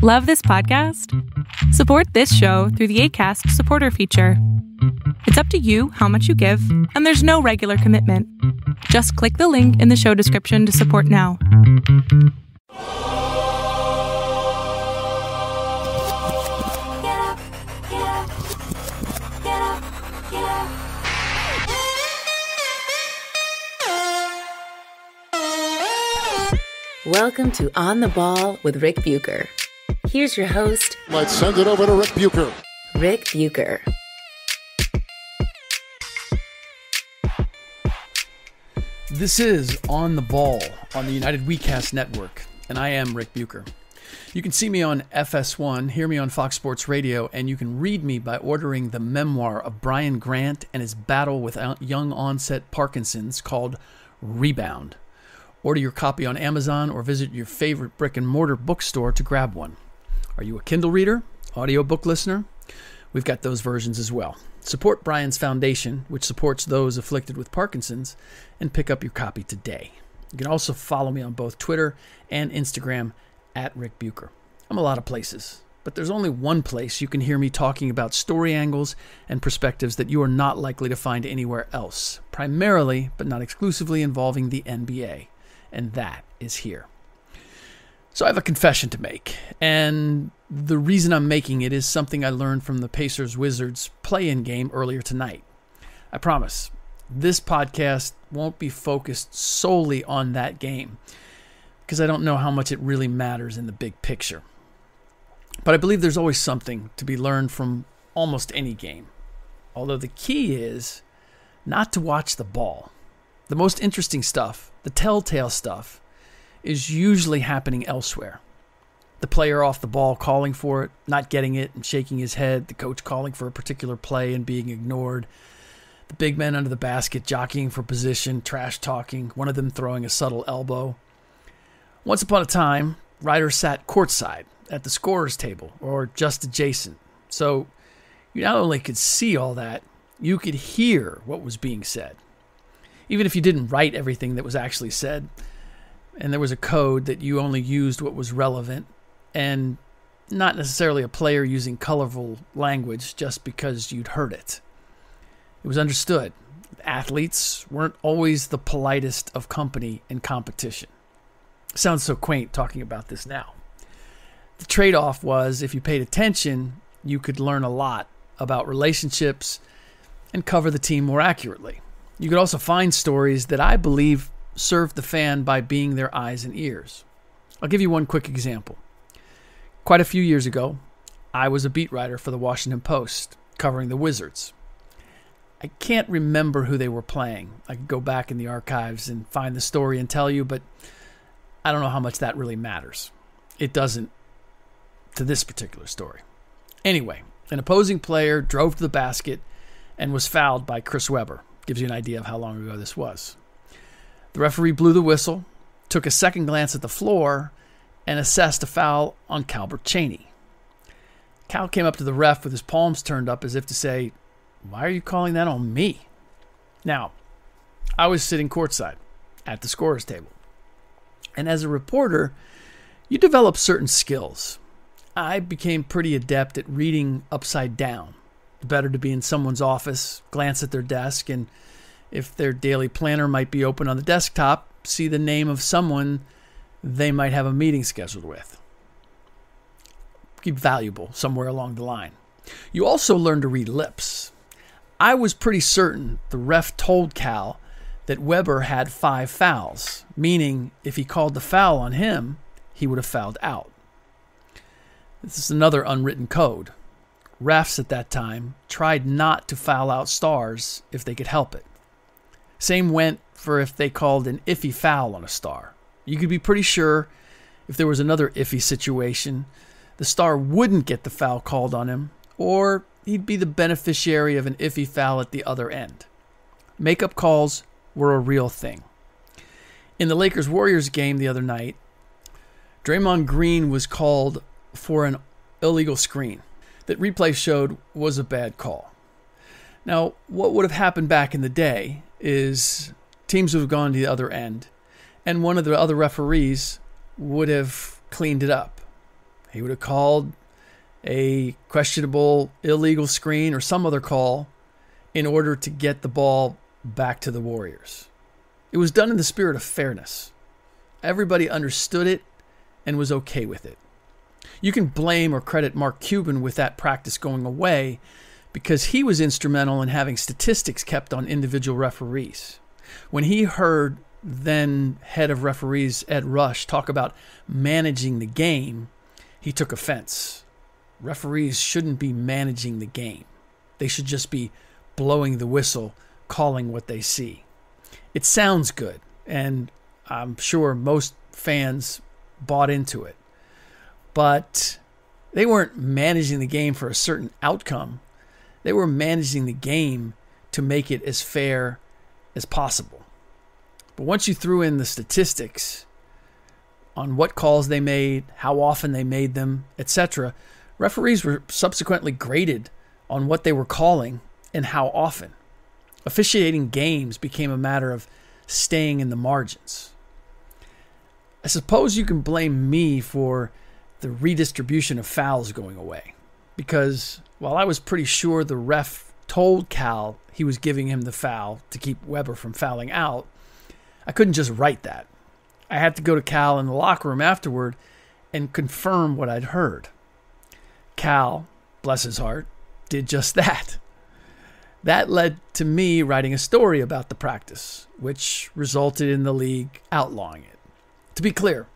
Love this podcast? Support this show through the Acast supporter feature. It's up to you how much you give, and there's no regular commitment. Just click the link in the show description to support now. Welcome to On the Ball with Rick Bucher. Here's your host. Let's send it over to Rick Bucher. Rick Bucher. This is On the Ball on the United WeCast Network, and I am Rick Bucher. You can see me on FS1, hear me on Fox Sports Radio, and you can read me by ordering the memoir of Brian Grant and his battle with young onset Parkinson's called Rebound. Order your copy on Amazon or visit your favorite brick and mortar bookstore to grab one. Are you a Kindle reader, audiobook listener? We've got those versions as well. Support Brian's foundation, which supports those afflicted with Parkinson's, and pick up your copy today. You can also follow me on both Twitter and Instagram at Rick Bucher. I'm a lot of places, but there's only one place you can hear me talking about story angles and perspectives that you are not likely to find anywhere else, primarily, but not exclusively, involving the NBA, and that is here. So I have a confession to make, and the reason I'm making it is something I learned from the Pacers-Wizards play-in game earlier tonight. I promise, this podcast won't be focused solely on that game, because I don't know how much it really matters in the big picture. But I believe there's always something to be learned from almost any game, although the key is not to watch the ball. The most interesting stuff, the telltale stuff, is usually happening elsewhere. The player off the ball calling for it, not getting it and shaking his head, the coach calling for a particular play and being ignored, the big men under the basket jockeying for position, trash talking, one of them throwing a subtle elbow. Once upon a time, writers sat courtside at the scorer's table or just adjacent. So you not only could see all that, you could hear what was being said. Even if you didn't write everything that was actually said, and there was a code that you only used what was relevant, and not necessarily a player using colorful language just because you'd heard it. It was understood. Athletes weren't always the politest of company in competition. Sounds so quaint talking about this now. The trade-off was, if you paid attention, you could learn a lot about relationships and cover the team more accurately. You could also find stories that I believe served the fan by being their eyes and ears. I'll give you one quick example. Quite a few years ago, I was a beat writer for the Washington Post, covering the Wizards. I can't remember who they were playing. I could go back in the archives and find the story and tell you, but I don't know how much that really matters. It doesn't to this particular story. Anyway, an opposing player drove to the basket and was fouled by Chris Webber. Gives you an idea of how long ago this was. The referee blew the whistle, took a second glance at the floor, and assessed a foul on Calbert Chaney. Cal came up to the ref with his palms turned up as if to say, "Why are you calling that on me?" Now, I was sitting courtside at the scorer's table. And as a reporter, you develop certain skills. I became pretty adept at reading upside down. Better to be in someone's office, glance at their desk, and if their daily planner might be open on the desktop, see the name of someone they might have a meeting scheduled with. Keep valuable somewhere along the line. You also learn to read lips. I was pretty certain the ref told Cal that Weber had 5 fouls, meaning if he called the foul on him, he would have fouled out. This is another unwritten code. Refs at that time tried not to foul out stars if they could help it. Same went for if they called an iffy foul on a star. You could be pretty sure if there was another iffy situation, the star wouldn't get the foul called on him, or he'd be the beneficiary of an iffy foul at the other end. Makeup calls were a real thing. In the Lakers-Warriors game the other night, Draymond Green was called for an illegal screen that replay showed was a bad call. Now, what would have happened back in the day is teams would have gone to the other end, and one of the other referees would have cleaned it up. He would have called a questionable illegal screen or some other call in order to get the ball back to the Warriors. It was done in the spirit of fairness. Everybody understood it and was okay with it. You can blame or credit Mark Cuban with that practice going away because he was instrumental in having statistics kept on individual referees. When he heard then head of referees Ed Rush talk about managing the game, he took offense. Referees shouldn't be managing the game. They should just be blowing the whistle, calling what they see. It sounds good, and I'm sure most fans bought into it. But they weren't managing the game for a certain outcome. They were managing the game to make it as fair as possible. But once you threw in the statistics on what calls they made, how often they made them, etc., referees were subsequently graded on what they were calling and how often. Officiating games became a matter of staying in the margins. I suppose you can blame me for the redistribution of fouls going away, because while I was pretty sure the ref told Cal he was giving him the foul to keep Weber from fouling out, I couldn't just write that. I had to go to Cal in the locker room afterward and confirm what I'd heard. Cal, bless his heart, did just that. That led to me writing a story about the practice, which resulted in the league outlawing it. To be clear,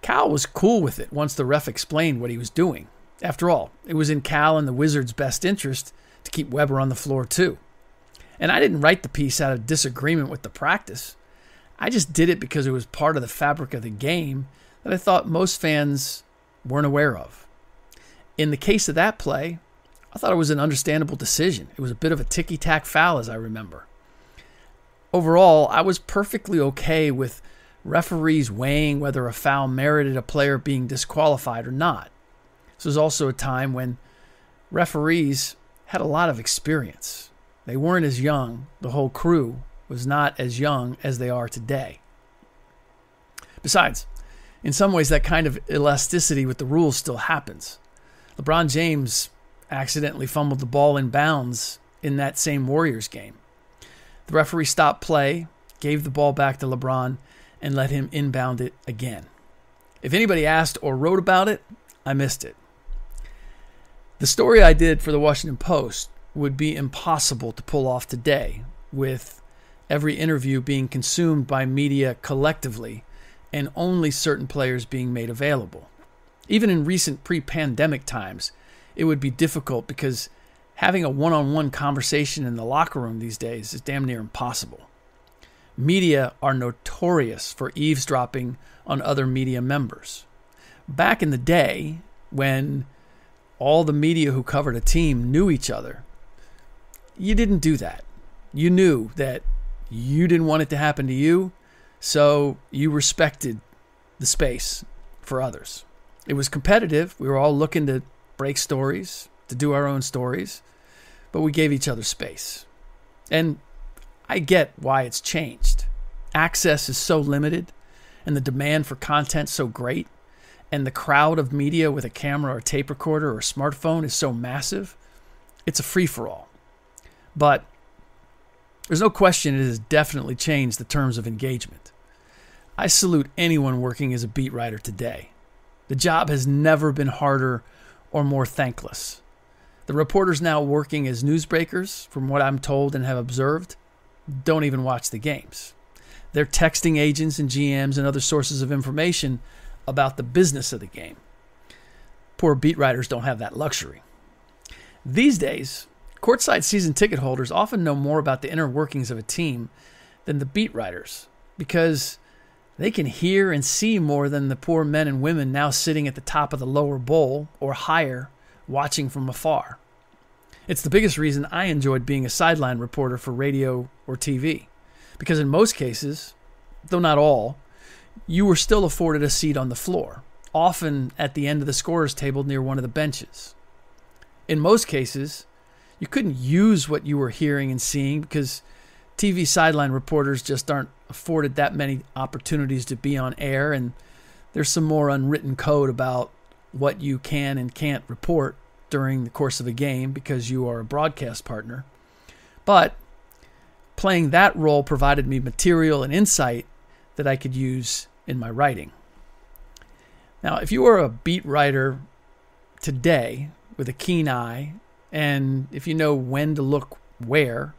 Cal was cool with it once the ref explained what he was doing. After all, it was in Cal and the Wizards' best interest to keep Weber on the floor too. And I didn't write the piece out of disagreement with the practice. I just did it because it was part of the fabric of the game that I thought most fans weren't aware of. In the case of that play, I thought it was an understandable decision. It was a bit of a ticky-tack foul, as I remember. Overall, I was perfectly okay with referees weighing whether a foul merited a player being disqualified or not. This was also a time when referees had a lot of experience. They weren't as young. The whole crew was not as young as they are today. Besides, in some ways, that kind of elasticity with the rules still happens. LeBron James accidentally fumbled the ball in bounds in that same Warriors game. The referee stopped play, gave the ball back to LeBron, and let him inbound it again. If anybody asked or wrote about it, I missed it. The story I did for the Washington Post would be impossible to pull off today, with every interview being consumed by media collectively and only certain players being made available. Even in recent pre-pandemic times, it would be difficult because having a one-on-one conversation in the locker room these days is damn near impossible. Media are notorious for eavesdropping on other media members. Back in the day, when all the media who covered a team knew each other, you didn't do that. You knew that you didn't want it to happen to you, so you respected the space for others. It was competitive. We were all looking to break stories, to do our own stories, but we gave each other space. And I get why it's changed. Access is so limited, and the demand for content so great, and the crowd of media with a camera or tape recorder or a smartphone is so massive. It's a free-for-all. But there's no question it has definitely changed the terms of engagement. I salute anyone working as a beat writer today. The job has never been harder or more thankless. The reporters now working as newsbreakers, from what I'm told and have observed, don't even watch the games. They're texting agents and GMs and other sources of information about the business of the game. Poor beat writers don't have that luxury. These days, courtside season ticket holders often know more about the inner workings of a team than the beat writers, because they can hear and see more than the poor men and women now sitting at the top of the lower bowl or higher, watching from afar. It's the biggest reason I enjoyed being a sideline reporter for radio or TV, because in most cases, though not all, you were still afforded a seat on the floor, often at the end of the scorer's table near one of the benches. In most cases, you couldn't use what you were hearing and seeing because TV sideline reporters just aren't afforded that many opportunities to be on air, and there's some more unwritten code about what you can and can't report during the course of a game because you are a broadcast partner. But playing that role provided me material and insight that I could use in my writing. Now, if you are a beat writer today with a keen eye, and if you know when to look where,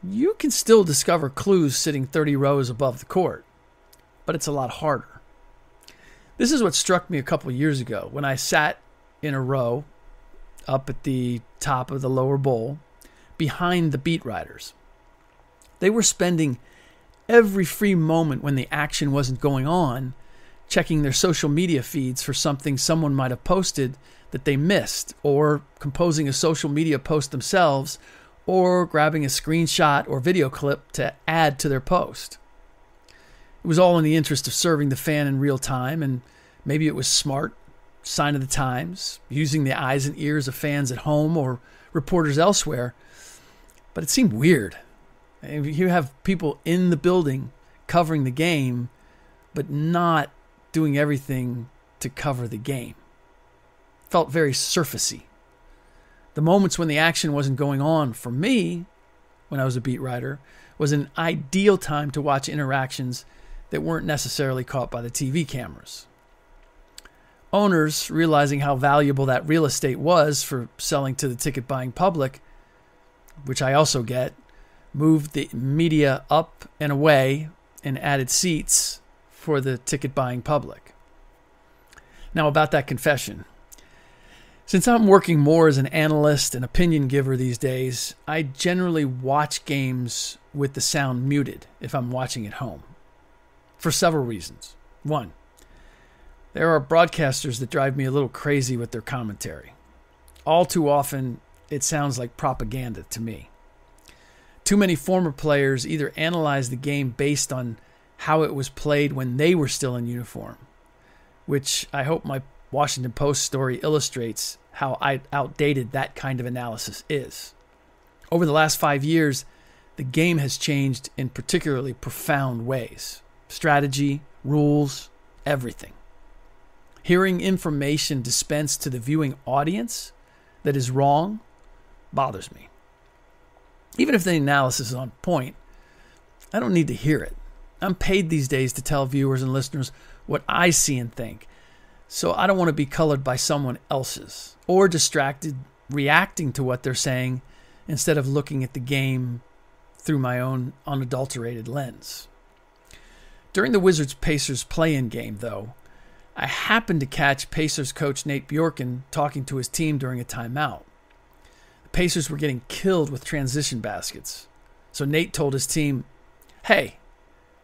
you can still discover clues sitting 30 rows above the court, but it's a lot harder. This is what struck me a couple of years ago when I sat in a row up at the top of the lower bowl behind the beat writers. They were spending every free moment when the action wasn't going on checking their social media feeds for something someone might have posted that they missed, or composing a social media post themselves, or grabbing a screenshot or video clip to add to their post. It was all in the interest of serving the fan in real time, and maybe it was smart, sign of the times, using the eyes and ears of fans at home or reporters elsewhere, but it seemed weird. You have people in the building covering the game, but not doing everything to cover the game. Felt very surfacey. The moments when the action wasn't going on for me, when I was a beat writer, was an ideal time to watch interactions that weren't necessarily caught by the TV cameras. Owners, realizing how valuable that real estate was for selling to the ticket buying public, which I also get, moved the media up and away and added seats for the ticket buying public. Now, about that confession. Since I'm working more as an analyst and opinion giver these days, I generally watch games with the sound muted if I'm watching at home, for several reasons. One, there are broadcasters that drive me a little crazy with their commentary. All too often, it sounds like propaganda to me. Too many former players either analyze the game based on how it was played when they were still in uniform, which I hope my Washington Post story illustrates how outdated that kind of analysis is. Over the last 5 years, the game has changed in particularly profound ways. Strategy, rules, everything. Hearing information dispensed to the viewing audience that is wrong bothers me. Even if the analysis is on point, I don't need to hear it. I'm paid these days to tell viewers and listeners what I see and think, so I don't want to be colored by someone else's or distracted reacting to what they're saying instead of looking at the game through my own unadulterated lens. During the Wizards-Pacers play-in game, though, I happened to catch Pacers coach Nate Bjorken talking to his team during a timeout. The Pacers were getting killed with transition baskets, so Nate told his team, "Hey,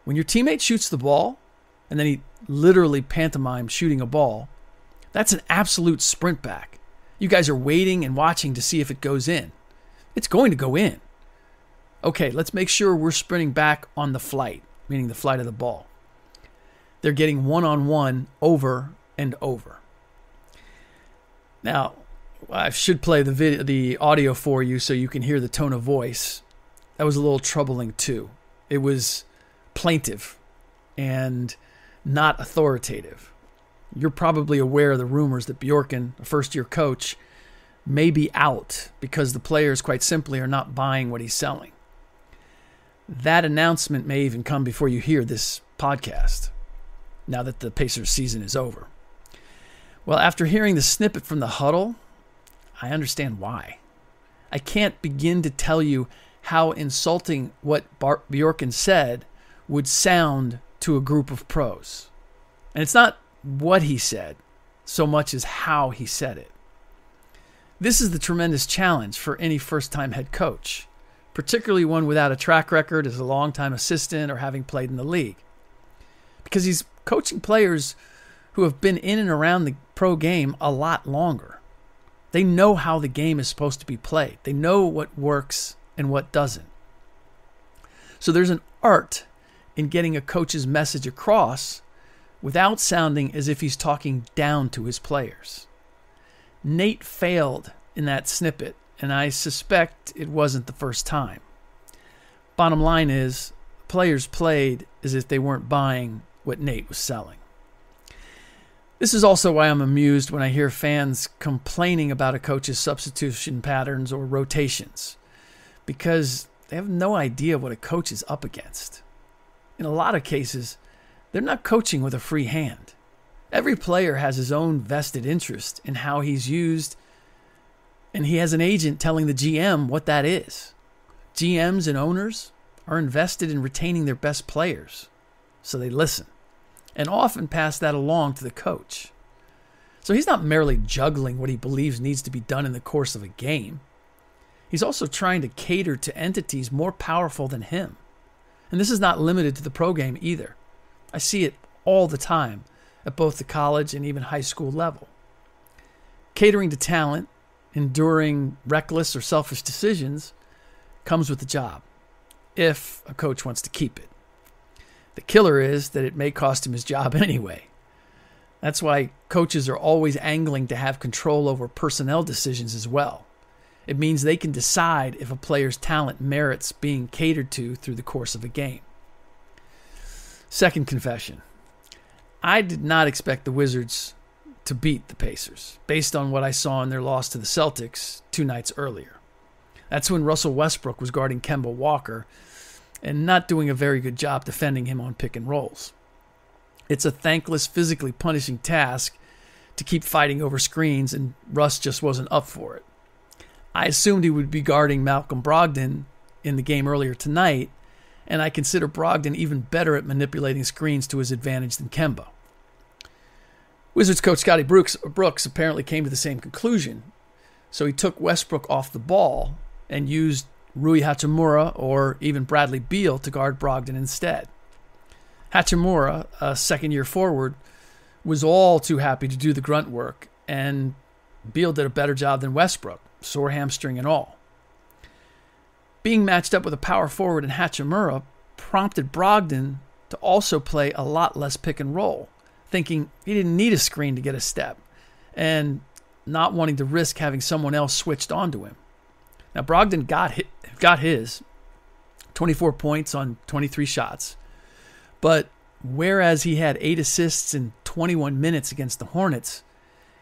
when your teammate shoots the ball," and then he literally pantomimed shooting a ball, "that's an absolute sprint back. You guys are waiting and watching to see if it goes in. It's going to go in. Okay, let's make sure we're sprinting back on the flight," meaning the flight of the ball. They're getting one-on-one over and over. Now, I should play the audio for you so you can hear the tone of voice. That was a little troubling too. It was plaintive and not authoritative. You're probably aware of the rumors that Bjorken, a first-year coach, may be out because the players, quite simply, are not buying what he's selling. That announcement may even come before you hear this podcast, now that the Pacers season is over. Well, after hearing the snippet from the huddle, I understand why. I can't begin to tell you how insulting what Bjorken said would sound to a group of pros. And it's not what he said so much as how he said it. This is the tremendous challenge for any first-time head coach, particularly one without a track record as a longtime assistant or having played in the league. Because he's coaching players who have been in and around the pro game a lot longer. They know how the game is supposed to be played. They know what works and what doesn't. So there's an art in getting a coach's message across without sounding as if he's talking down to his players. Nate failed in that snippet, and I suspect it wasn't the first time. Bottom line is, players played as if they weren't buying what Nate was selling. This is also why I'm amused when I hear fans complaining about a coach's substitution patterns or rotations, because they have no idea what a coach is up against. In a lot of cases, they're not coaching with a free hand. Every player has his own vested interest in how he's used, and he has an agent telling the GM what that is. GMs and owners are invested in retaining their best players, so they listen, and often pass that along to the coach. So he's not merely juggling what he believes needs to be done in the course of a game. He's also trying to cater to entities more powerful than him. And this is not limited to the pro game either. I see it all the time at both the college and even high school level. Catering to talent, enduring reckless or selfish decisions, comes with the job, if a coach wants to keep it. The killer is that it may cost him his job anyway. That's why coaches are always angling to have control over personnel decisions as well. It means they can decide if a player's talent merits being catered to through the course of a game. Second confession. I did not expect the Wizards to beat the Pacers, based on what I saw in their loss to the Celtics 2 nights earlier. That's when Russell Westbrook was guarding Kemba Walker and not doing a very good job defending him on pick and rolls. It's a thankless, physically punishing task to keep fighting over screens, and Russ just wasn't up for it. I assumed he would be guarding Malcolm Brogdon in the game earlier tonight, and I consider Brogdon even better at manipulating screens to his advantage than Kemba. Wizards coach Scotty Brooks apparently came to the same conclusion, so he took Westbrook off the ball and used Rui Hachimura or even Bradley Beal to guard Brogdon instead. Hachimura, a second-year forward, was all too happy to do the grunt work, and Beal did a better job than Westbrook, sore hamstring and all. Being matched up with a power forward in Hachimura prompted Brogdon to also play a lot less pick and roll, thinking he didn't need a screen to get a step, and not wanting to risk having someone else switched onto him. Now, Brogdon got his 24 points on 23 shots, but whereas he had 8 assists in 21 minutes against the Hornets,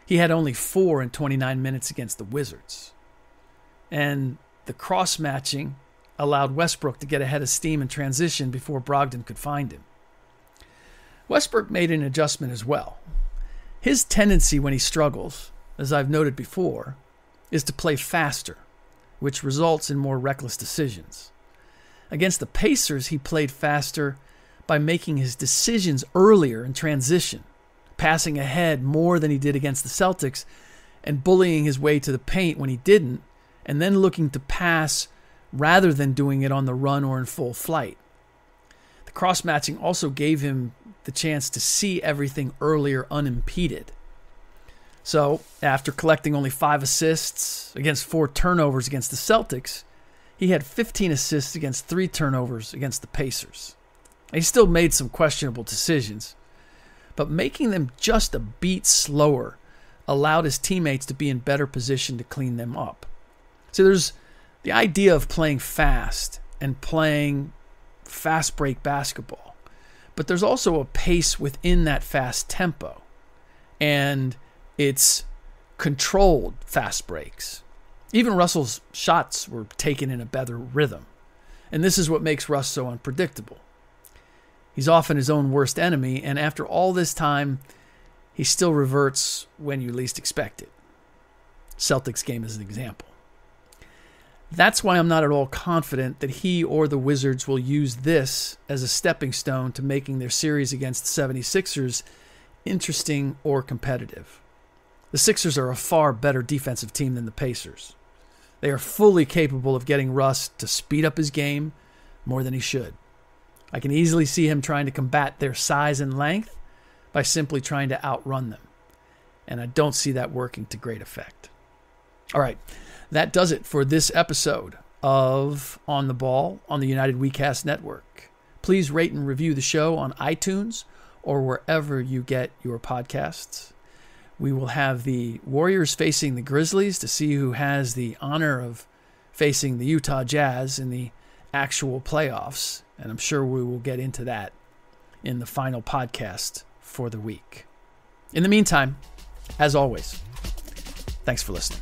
he had only 4 in 29 minutes against the Wizards. And the cross-matching allowed Westbrook to get ahead of steam in transition before Brogdon could find him. Westbrook made an adjustment as well. His tendency when he struggles, as I've noted before, is to play faster, which results in more reckless decisions. Against the Pacers, he played faster by making his decisions earlier in transition, passing ahead more than he did against the Celtics, and bullying his way to the paint when he didn't, and then looking to pass rather than doing it on the run or in full flight. The cross-matching also gave him the chance to see everything earlier unimpeded. So, after collecting only 5 assists against 4 turnovers against the Celtics, he had 15 assists against 3 turnovers against the Pacers. He still made some questionable decisions, but making them just a beat slower allowed his teammates to be in better position to clean them up. So there's the idea of playing fast and playing fast break basketball, but there's also a pace within that fast tempo, and it's controlled fast breaks. Even Russell's shots were taken in a better rhythm, and this is what makes Russ so unpredictable. He's often his own worst enemy, and after all this time, he still reverts when you least expect it. Celtics game is an example. That's why I'm not at all confident that he or the Wizards will use this as a stepping stone to making their series against the 76ers interesting or competitive. The Sixers are a far better defensive team than the Pacers. They are fully capable of getting Russ to speed up his game more than he should. I can easily see him trying to combat their size and length by simply trying to outrun them. And I don't see that working to great effect. All right, that does it for this episode of On the Ball on the United WeCast Network. Please rate and review the show on iTunes or wherever you get your podcasts. We will have the Warriors facing the Grizzlies to see who has the honor of facing the Utah Jazz in the actual playoffs, and I'm sure we will get into that in the final podcast for the week. In the meantime, as always, thanks for listening.